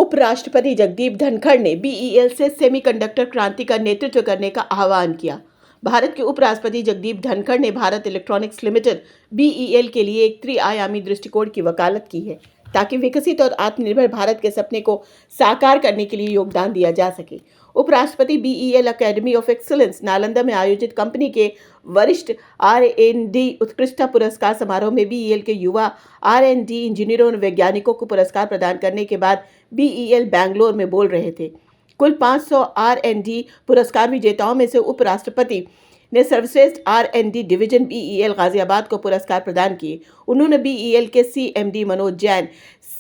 उपराष्ट्रपति जगदीप धनखड़ ने बीईएल से सेमीकंडक्टर क्रांति का नेतृत्व करने का आह्वान किया। भारत के उपराष्ट्रपति जगदीप धनखड़ ने भारत इलेक्ट्रॉनिक्स लिमिटेड बीईएल के लिए एक त्रिआयामी दृष्टिकोण की वकालत की है ताकि विकसित और आत्मनिर्भर भारत के सपने को साकार करने के लिए योगदान दिया जा सके। उपराष्ट्रपति BEL academy of excellence Nalanda में आयोजित कंपनी के वरिष्ठ R&D उत्कृष्टता पुरस्कार समारोह में बीईएल के युवा R&D इंजीनियरों और वैज्ञानिकों को पुरस्कार प्रदान करने के बाद बीईएल बैंगलोर में बोल रहे थे। कुल 500 R&D पुरस्कार विजेताओं में से उपराष्ट्रपति ने सर्वश्रेष्ठ R&D डिवीजन बीईएल गाजियाबाद को पुरस्कार प्रदान किए। उन्होंने बीईएल के CMD मनोज जैन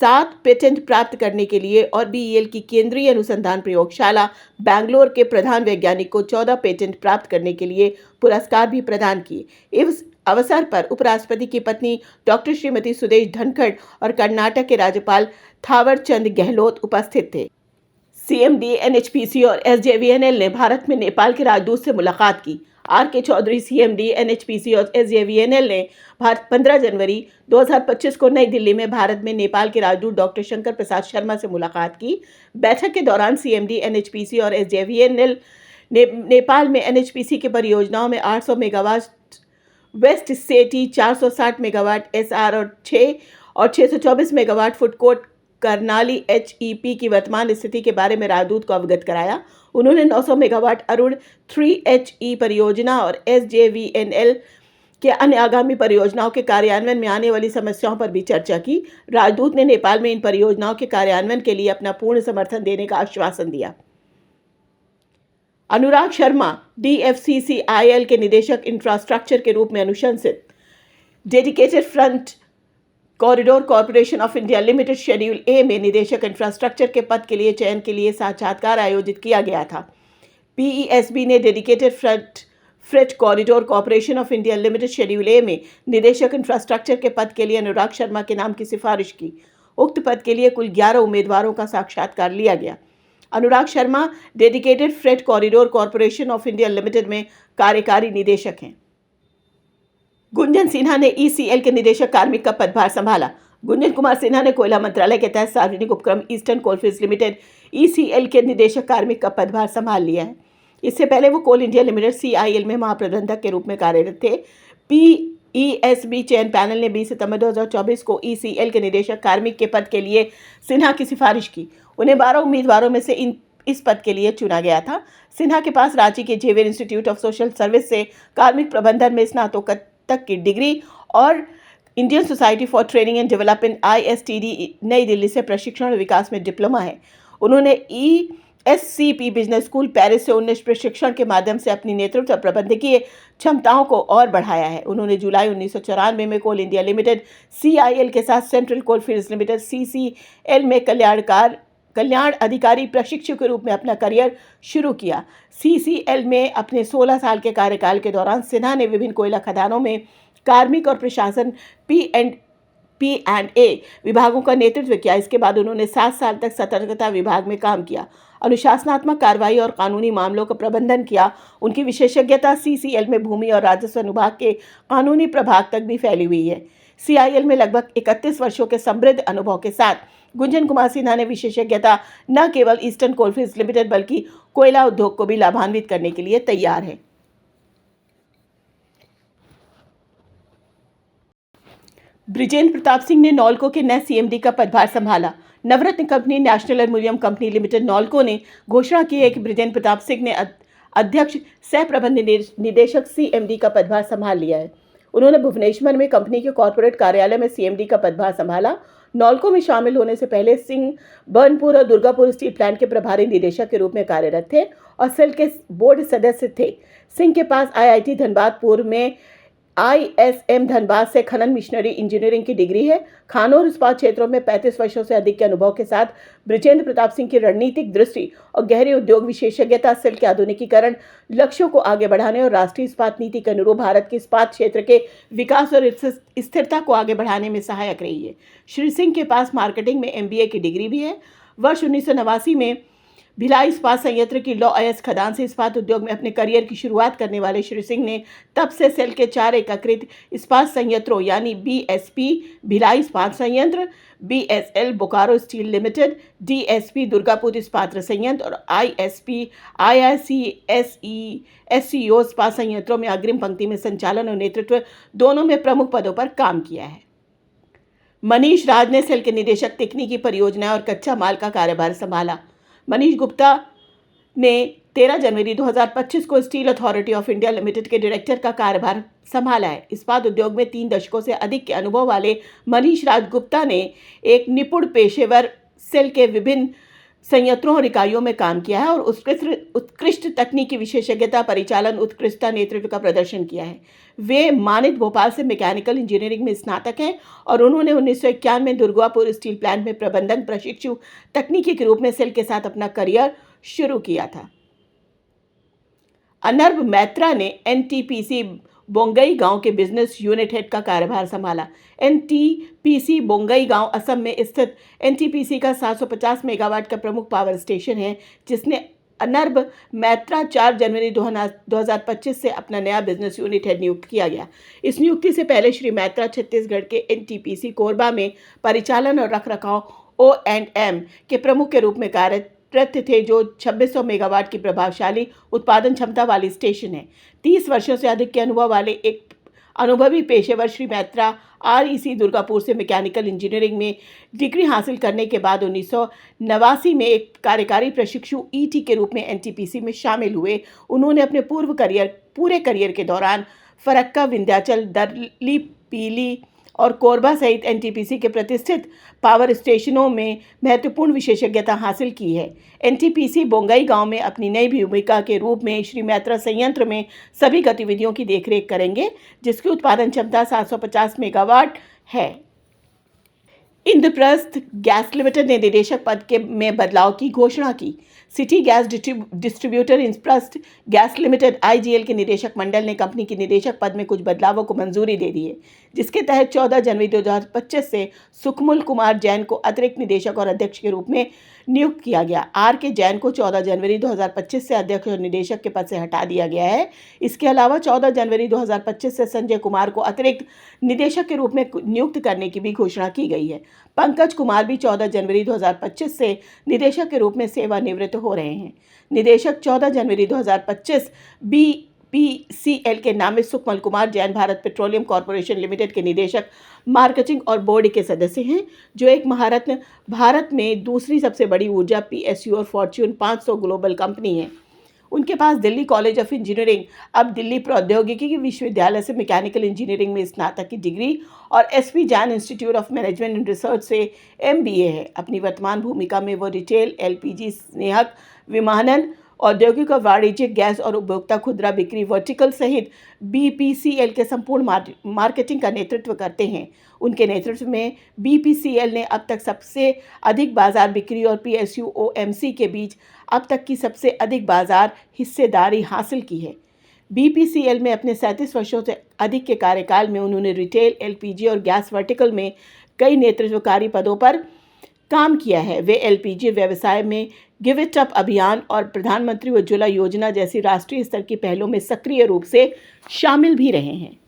7 पेटेंट प्राप्त करने के लिए और बीईएल की केंद्रीय अनुसंधान प्रयोगशाला बैंगलोर के प्रधान वैज्ञानिक को 14 पेटेंट प्राप्त करने के लिए पुरस्कार भी प्रदान किए। इस अवसर पर उपराष्ट्रपति की पत्नी डॉक्टर श्रीमती सुदेश धनखड़ और कर्नाटक के राज्यपाल थावरचंद गहलोत उपस्थित थे। CMD, NHPC और SJVNL ने भारत में नेपाल के राजदूत से मुलाकात की। R.K. चौधरी CMD, NHPC और SJVNL ने 15 जनवरी 2025 को नई दिल्ली में भारत में नेपाल के राजदूत डॉक्टर शंकर प्रसाद शर्मा से मुलाकात की। बैठक के दौरान CMD, NHPC और SJVNL ने नेपाल में NHPC की परियोजनाओं में 800 मेगावाट वेस्ट सेटी, 460 मेगावाट SR और 624 मेगावाट फुटकोट करनाली HEP की वर्तमान स्थिति के बारे में राजदूत को अवगत कराया। उन्होंने 900 मेगावाट अरुण 3HE परियोजना और SJVNL के अन्य आगामी परियोजनाओं के कार्यान्वयन में आने वाली समस्याओं पर भी चर्चा की। राजदूत ने नेपाल में इन परियोजनाओं के कार्यान्वयन के लिए अपना पूर्ण समर्थन देने का आश्वासन दिया। अनुराग शर्मा DFCCIL के निदेशक इंफ्रास्ट्रक्चर के रूप में अनुशंसित dedicated front corridor corporation of India limited schedule A में निदेशक इंफ्रास्ट्रक्चर के पद के लिए चयन के लिए साक्षात्कार आयोजित किया गया था। PESB ने dedicated freight corridor corporation of India limited schedule A में निदेशक इंफ्रास्ट्रक्चर के पद के लिए अनुराग शर्मा के नाम की सिफारिश की। उक्त पद के लिए कुल 11 उम्मीदवारों का साक्षात्कार लिया गया। Anurag Sharma dedicated freight corridor corporation of India limited में कार्यकारी निदेशक हैं। गुंजन सिन्हा ने ECL के निदेशक कार्मिक का पदभार संभाला। गुंजन कुमार सिन्हा ने कोयला मंत्रालय के तहत सार्वजनिक उपक्रम ईस्टर्न कोलफील्ड्स लिमिटेड ECL के निदेशक कार्मिक का पदभार संभाल लिया है। इससे पहले वो कोल इंडिया लिमिटेड CIL में महाप्रबंधक के रूप में कार्यरत थे। PESB चयन पैनल ने 20 सितंबर 2024 को ECL के निदेशक कार्मिक के पद के लिए सिन्हा की सिफारिश की। उन्हें 12 उम्मीदवारों में से इस पद के लिए चुना गया था। सिन्हा के पास रांची के Xavier Institute of Social Service से कार्मिक प्रबंधन में स्नातकोत्तर तक की डिग्री और Indian Society for Training and Development ISTD New Delhi से प्रशिक्षण और विकास में डिप्लोमा है। उन्होंने ESCP बिजनेस स्कूल पेरिस से 19 प्रशिक्षण के माध्यम से अपनी नेतृत्व और प्रबंधकीय क्षमताओं को और बढ़ाया है। उन्होंने जुलाई 1994 में कोल इंडिया लिमिटेड CIL के साथ सेंट्रल कोलफील्ड्स लिमिटेड CCL में कल्याण अधिकारी प्रशिक्षु के रूप में अपना करियर शुरू किया। CCL में अपने 16 साल के कार्यकाल के दौरान सिन्हा ने विभिन्न कोयला खदानों में कार्मिक और प्रशासन P&A विभागों का नेतृत्व किया। इसके बाद उन्होंने 7 साल तक सतर्कता विभाग में काम किया, अनुशासनात्मक कार्रवाई और कानूनी मामलों का प्रबंधन किया। उनकी विशेषज्ञता CCL में भूमि और राजस्व अनुभाग के कानूनी प्रभाग तक भी फैली हुई है। CIL में लगभग 31 वर्षों के समृद्ध अनुभव के साथ गुंजन कुमार सिन्हा ने विशेषज्ञता न केवल ईस्टर्न कोलफील्ड्स लिमिटेड बल्कि कोयला उद्योग को भी लाभान्वित करने के लिए तैयार है। बृजेंद्र प्रताप सिंह ने नॉल्को के नए CMD का पदभार संभाला। Navratna company national aluminium company limited NALCO ने घोषणा की है कि बृजेंद्र प्रताप सिंह ने अध्यक्ष सह प्रबंध निदेशक CMD का पदभार संभाल लिया है। उन्होंने भुवनेश्वर में कंपनी के कॉर्पोरेट कार्यालय में CMD का पदभार संभाला। नॉल्को में शामिल होने से पहले सिंह बर्नपुर और दुर्गापुर स्टील प्लांट के प्रभारी निदेशक के रूप में कार्यरत थे और सेल के बोर्ड सदस्य थे। सिंह के पास IIT धनबाद पूर्व में ISM धनबाद से खनन मिशनरी इंजीनियरिंग की डिग्री है। खानों और इस्पात क्षेत्रों में 35 वर्षों से अधिक के अनुभव के साथ बृजेंद्र प्रताप सिंह की रणनीतिक दृष्टि और गहरी उद्योग विशेषज्ञता सेल के आधुनिकीकरण लक्ष्यों को आगे बढ़ाने और राष्ट्रीय इस्पात नीति के अनुरूप भारत के इस्पात क्षेत्र के विकास और स्थिरता को आगे बढ़ाने में सहायक रही है। श्री सिंह के पास मार्केटिंग में MBA की डिग्री भी है। वर्ष 1989 में भिलाई इस्पात संयंत्र की लौ अयस्क खदान से इस्पात उद्योग में अपने करियर की शुरुआत करने वाले श्री सिंह ने तब से सेल के 4 एकीकृत इस्पात संयंत्रों यानी बीएसपी भिलाई इस्पात संयंत्र, BSL Bokaro steel limited, DSP Durgapur इस्पात संयंत्र और आईएसपी आईआईसीएसईओ इस्पात संयंत्रों में अग्रिम पंक्ति में संचालन और नेतृत्व दोनों में प्रमुख पदों पर काम किया है। मनीष राज ने सेल के निदेशक तकनीकी परियोजनाएं और कच्चा माल का कार्यभार संभाला। मनीष गुप्ता ने 13 जनवरी 2025 को steel authority of India limited के डायरेक्टर का कार्यभार संभाला है। इस्पात उद्योग में 3 दशकों से अधिक के अनुभव वाले मनीष राज गुप्ता ने एक निपुण पेशेवर सेल के विभिन्न संयंत्रों और इकाइयों में काम किया है और उत्कृष्ट तकनीकी विशेषज्ञता, परिचालन, उत्कृष्टता, नेतृत्व का प्रदर्शन किया है। वे मानित भोपाल से मैकेनिकल इंजीनियरिंग में स्नातक हैं और उन्होंने 1991 में दुर्गापुर स्टील प्लांट में प्रबंधन प्रशिक्षु तकनीकी के रूप में सेल के साथ अपना करियर शुरू किया था। अनर्ब मैत्रा ने एनटीपीसी बोंगई गांव के बिजनेस यूनिट हेड का कार्यभार संभाला। एनटीपीसी बोंगई गांव असम में स्थित एनटीपीसी का 750 मेगावाट का प्रमुख पावर स्टेशन है, जिसने अनर्ब मैत्रा 4 जनवरी 2025 से अपना नया बिजनेस यूनिट हेड नियुक्त किया गया। इस नियुक्ति से पहले श्री मैत्रा छत्तीसगढ़ के एनटीपीसी कोरबा में परिचालन और रखरखाव O&M के प्रमुख के रूप में कार्यरत थे, जो 2600 मेगावाट की प्रभावशाली उत्पादन क्षमता वाली स्टेशन है। 30 वर्षों से अधिक के अनुभव वाले एक अनुभवी पेशेवर श्री मैत्रा REC दुर्गापुर से मैकेनिकल इंजीनियरिंग में डिग्री हासिल करने के बाद 1989 में एक कार्यकारी प्रशिक्षु ET के रूप में एनटीपीसी में शामिल हुए। उन्होंने अपने पूरे करियर के दौरान फरक्का, विंध्याचल, दर्ली, पीली और कोरबा सहित एनटीपीसी के प्रतिष्ठित पावर स्टेशनों में महत्वपूर्ण विशेषज्ञता हासिल की है। एनटीपीसी बोंगई गांव में अपनी नई भूमिका के रूप में श्री मैत्रा संयंत्र में सभी गतिविधियों की देखरेख करेंगे, जिसकी उत्पादन क्षमता 750 मेगावाट है। इंद्रप्रस्थ गैस लिमिटेड ने निदेशक पद में बदलाव की घोषणा की। City gas distributor Indraprastha gas limited IGL के निदेशक मंडल ने कंपनी के निदेशक पद में कुछ बदलावों को मंजूरी दे दी है, जिसके तहत 14 जनवरी 2025 से सुखमुल कुमार जैन को अतिरिक्त निदेशक और अध्यक्ष के रूप में नियुक्त किया गया। RK जैन को 14 जनवरी 2025 से अध्यक्ष और निदेशक के पद से हटा दिया गया है। इसके अलावा 14 जनवरी 2025 से संजय कुमार को अतिरिक्त निदेशक के रूप में नियुक्त करने की भी घोषणा की गई है। पंकज कुमार भी 14 जनवरी 2025 से निदेशक के रूप में सेवानिवृत्त हो रहे हैं। निदेशक 14 जनवरी 2025 BPCL के नाम में Sukhmal Kumar Jain Bharat petroleum corporation limited के निदेशक मार्केटिंग और बोर्ड के सदस्य हैं, जो एक महारत्न भारत में दूसरी सबसे बड़ी ऊर्जा PSU और फॉर्च्यून 500 ग्लोबल कंपनी है। उनके पास दिल्ली कॉलेज ऑफ इंजीनियरिंग, अब दिल्ली प्रौद्योगिकी विश्वविद्यालय से मैकेनिकल इंजीनियरिंग में स्नातक की डिग्री और SP Jain institute of management and research से MBA है। अपनी वर्तमान भूमिका में वो रिटेल, LPG, स्नेहक, विमानन, औद्योगिक और वाणिज्यिक गैस और उपभोक्ता खुदरा बिक्री वर्टिकल सहित BPCL के संपूर्ण मार्केटिंग का नेतृत्व करते हैं। उनके नेतृत्व में BPCL ने अब तक सबसे अधिक बाजार बिक्री और PSU OMC के बीच अब तक की सबसे अधिक बाजार हिस्सेदारी हासिल की है। BPCL में अपने 37 वर्षों से अधिक के कार्यकाल में उन्होंने रिटेल, LPG और गैस वर्टिकल में कई नेतृत्वकारी पदों पर काम किया है। वे LPG व्यवसाय में गिव इट अप अभियान और प्रधानमंत्री उज्ज्वला योजना जैसी राष्ट्रीय स्तर की पहलों में सक्रिय रूप से शामिल भी रहे हैं।